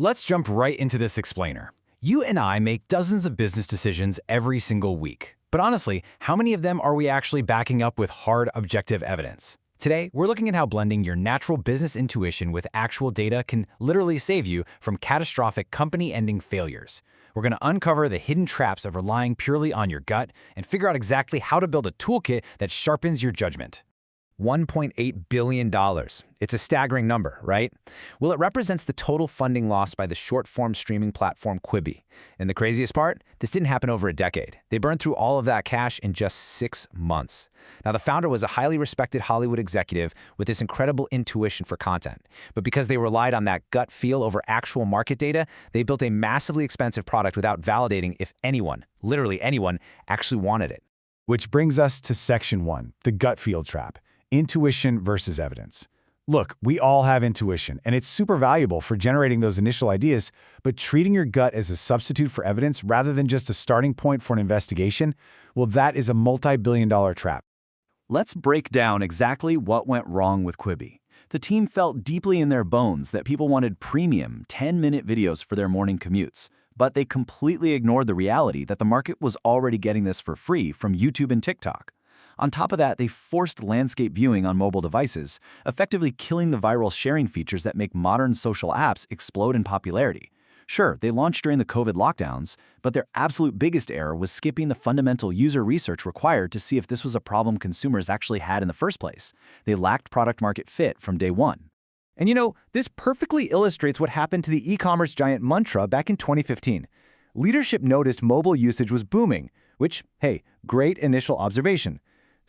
Let's jump right into this explainer. You and I make dozens of business decisions every single week. But honestly, how many of them are we actually backing up with hard, objective evidence? Today, we're looking at how blending your natural business intuition with actual data can literally save you from catastrophic company-ending failures. We're going to uncover the hidden traps of relying purely on your gut and figure out exactly how to build a toolkit that sharpens your judgment. $1.8 billion. It's a staggering number, right? Well, it represents the total funding lost by the short-form streaming platform Quibi. And the craziest part? This didn't happen over a decade. They burned through all of that cash in just 6 months. Now, the founder was a highly respected Hollywood executive with this incredible intuition for content. But because they relied on that gut feel over actual market data, they built a massively expensive product without validating if anyone, literally anyone, actually wanted it. Which brings us to Section 1, the gut feel trap. Intuition versus evidence. Look, we all have intuition, and it's super valuable for generating those initial ideas, but treating your gut as a substitute for evidence rather than just a starting point for an investigation, well, that is a multi-billion-dollar trap. Let's break down exactly what went wrong with Quibi. The team felt deeply in their bones that people wanted premium 10-minute videos for their morning commutes, but they completely ignored the reality that the market was already getting this for free from YouTube and TikTok. On top of that, they forced landscape viewing on mobile devices, effectively killing the viral sharing features that make modern social apps explode in popularity. Sure, they launched during the COVID lockdowns, but their absolute biggest error was skipping the fundamental user research required to see if this was a problem consumers actually had in the first place. They lacked product-market fit from day one. And this perfectly illustrates what happened to the e-commerce giant Mantra back in 2015. Leadership noticed mobile usage was booming, which, hey, great initial observation.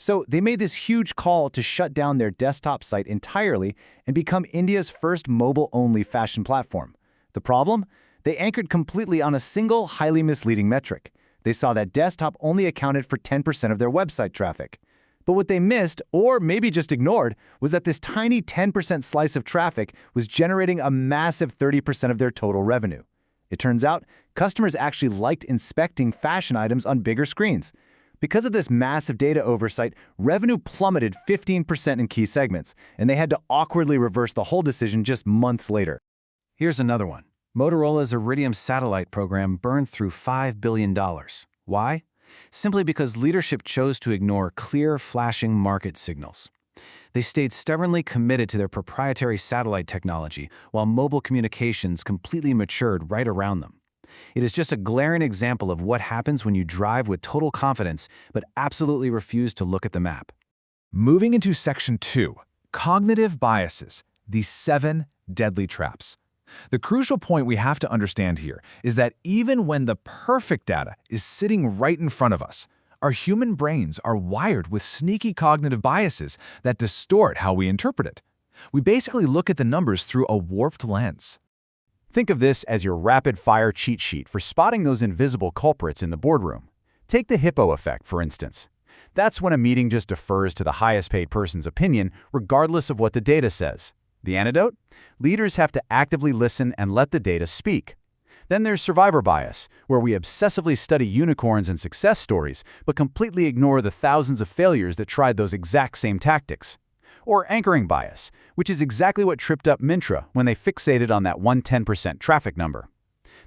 So they made this huge call to shut down their desktop site entirely and become India's first mobile-only fashion platform. The problem? They anchored completely on a single, highly misleading metric. They saw that desktop only accounted for 10% of their website traffic. But what they missed, or maybe just ignored, was that this tiny 10% slice of traffic was generating a massive 30% of their total revenue. It turns out, customers actually liked inspecting fashion items on bigger screens. Because of this massive data oversight, revenue plummeted 15% in key segments, and they had to awkwardly reverse the whole decision just months later. Here's another one. Motorola's Iridium satellite program burned through $5 billion. Why? Simply because leadership chose to ignore clear, flashing market signals. They stayed stubbornly committed to their proprietary satellite technology, while mobile communications completely matured right around them. It is just a glaring example of what happens when you drive with total confidence but absolutely refuse to look at the map. Moving into Section 2, cognitive biases, the 7 deadly traps. The crucial point we have to understand here is that even when the perfect data is sitting right in front of us, our human brains are wired with sneaky cognitive biases that distort how we interpret it. We basically look at the numbers through a warped lens. Think of this as your rapid-fire cheat sheet for spotting those invisible culprits in the boardroom. Take the hippo effect, for instance. That's when a meeting just defers to the highest-paid person's opinion, regardless of what the data says. The antidote? Leaders have to actively listen and let the data speak. Then there's survivor bias, where we obsessively study unicorns and success stories, but completely ignore the thousands of failures that tried those exact same tactics. Or anchoring bias, which is exactly what tripped up Myntra when they fixated on that 110% traffic number.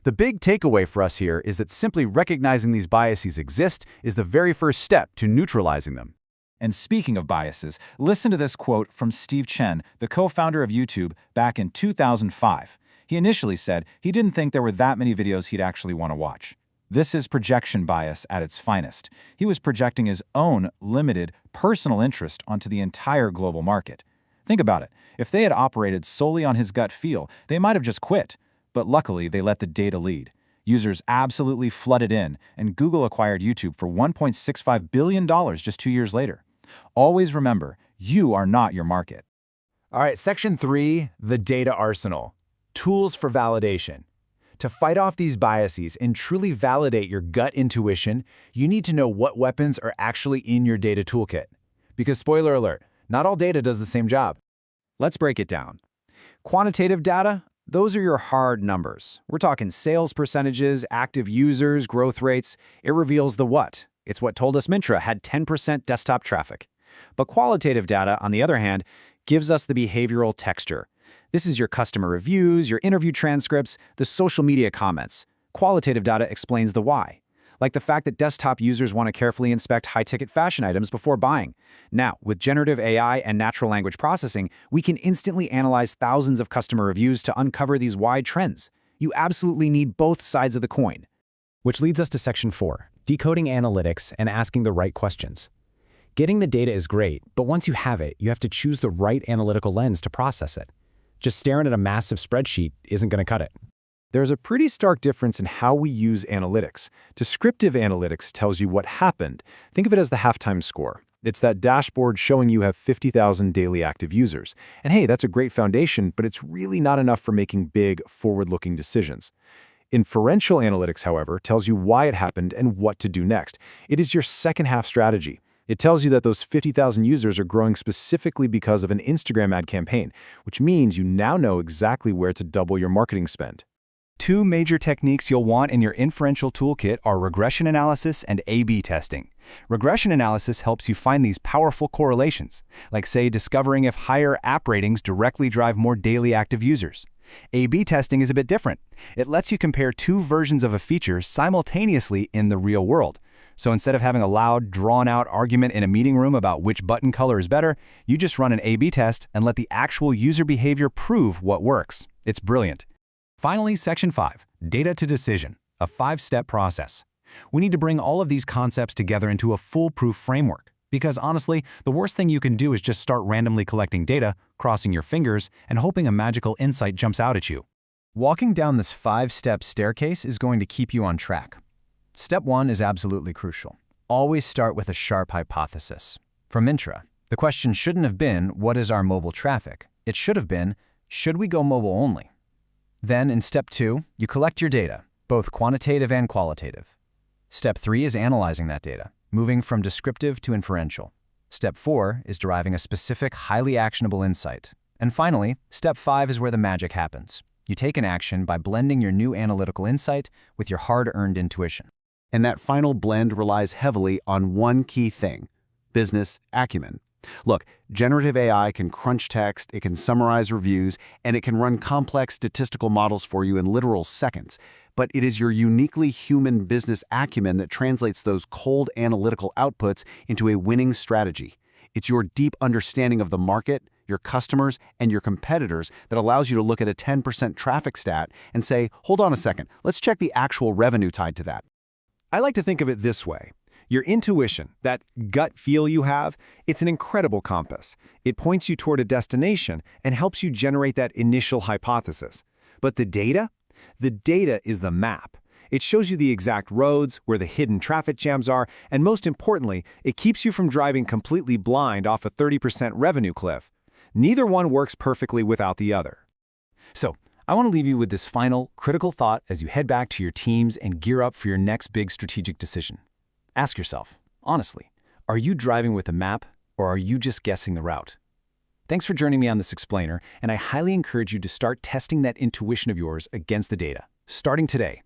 The big takeaway for us here is that simply recognizing these biases exist is the very first step to neutralizing them. And speaking of biases, listen to this quote from Steve Chen, the co-founder of YouTube, back in 2005. He initially said he didn't think there were that many videos he'd actually want to watch. This is projection bias at its finest. He was projecting his own limited, personal interest onto the entire global market. Think about it. If they had operated solely on his gut feel, they might have just quit. But luckily, they let the data lead. Users absolutely flooded in, and Google acquired YouTube for $1.65 billion just 2 years later. Always remember, you are not your market. All right, Section 3, the data arsenal. Tools for validation. To fight off these biases and truly validate your gut intuition, you need to know what weapons are actually in your data toolkit. Because spoiler alert, not all data does the same job. Let's break it down. Quantitative data, those are your hard numbers. We're talking sales percentages, active users, growth rates. It reveals the what. It's what told us Myntra had 10% desktop traffic. But qualitative data, on the other hand, gives us the behavioral texture. This is your customer reviews, your interview transcripts, the social media comments. Qualitative data explains the why, like the fact that desktop users want to carefully inspect high-ticket fashion items before buying. Now, with generative AI and natural language processing, we can instantly analyze thousands of customer reviews to uncover these wide trends. You absolutely need both sides of the coin. Which leads us to Section 4, decoding analytics and asking the right questions. Getting the data is great, but once you have it, you have to choose the right analytical lens to process it. Just staring at a massive spreadsheet isn't going to cut it. There's a pretty stark difference in how we use analytics. Descriptive analytics tells you what happened. Think of it as the halftime score. It's that dashboard showing you have 50,000 daily active users. And hey, that's a great foundation, but it's really not enough for making big, forward-looking decisions. Inferential analytics, however, tells you why it happened and what to do next. It is your second-half strategy. It tells you that those 50,000 users are growing specifically because of an Instagram ad campaign, which means you now know exactly where to double your marketing spend. Two major techniques you'll want in your inferential toolkit are regression analysis and A/B testing. Regression analysis helps you find these powerful correlations, like say discovering if higher app ratings directly drive more daily active users. A/B testing is a bit different. It lets you compare two versions of a feature simultaneously in the real world. So instead of having a loud, drawn-out argument in a meeting room about which button color is better, you just run an A/B test and let the actual user behavior prove what works. It's brilliant. Finally, Section 5, data to decision, a 5-step process. We need to bring all of these concepts together into a foolproof framework, because honestly, the worst thing you can do is just start randomly collecting data, crossing your fingers, and hoping a magical insight jumps out at you. Walking down this 5-step staircase is going to keep you on track. Step 1 is absolutely crucial. Always start with a sharp hypothesis. From Intra, the question shouldn't have been, what is our mobile traffic? It should have been, should we go mobile only? Then, in Step 2, you collect your data, both quantitative and qualitative. Step 3 is analyzing that data, moving from descriptive to inferential. Step 4 is deriving a specific, highly actionable insight. And finally, Step 5 is where the magic happens. You take an action by blending your new analytical insight with your hard-earned intuition. And that final blend relies heavily on one key thing: business acumen. Look, generative AI can crunch text, it can summarize reviews, and it can run complex statistical models for you in literal seconds. But it is your uniquely human business acumen that translates those cold analytical outputs into a winning strategy. It's your deep understanding of the market, your customers, and your competitors that allows you to look at a 10% traffic stat and say, hold on a second, let's check the actual revenue tied to that. I like to think of it this way. Your intuition, that gut feel you have, it's an incredible compass. It points you toward a destination and helps you generate that initial hypothesis. But the data? The data is the map. It shows you the exact roads, where the hidden traffic jams are, and most importantly, it keeps you from driving completely blind off a 30% revenue cliff. Neither one works perfectly without the other. So, I want to leave you with this final, critical thought as you head back to your teams and gear up for your next big strategic decision. Ask yourself, honestly, are you driving with a map, or are you just guessing the route? Thanks for joining me on this explainer, and I highly encourage you to start testing that intuition of yours against the data, starting today.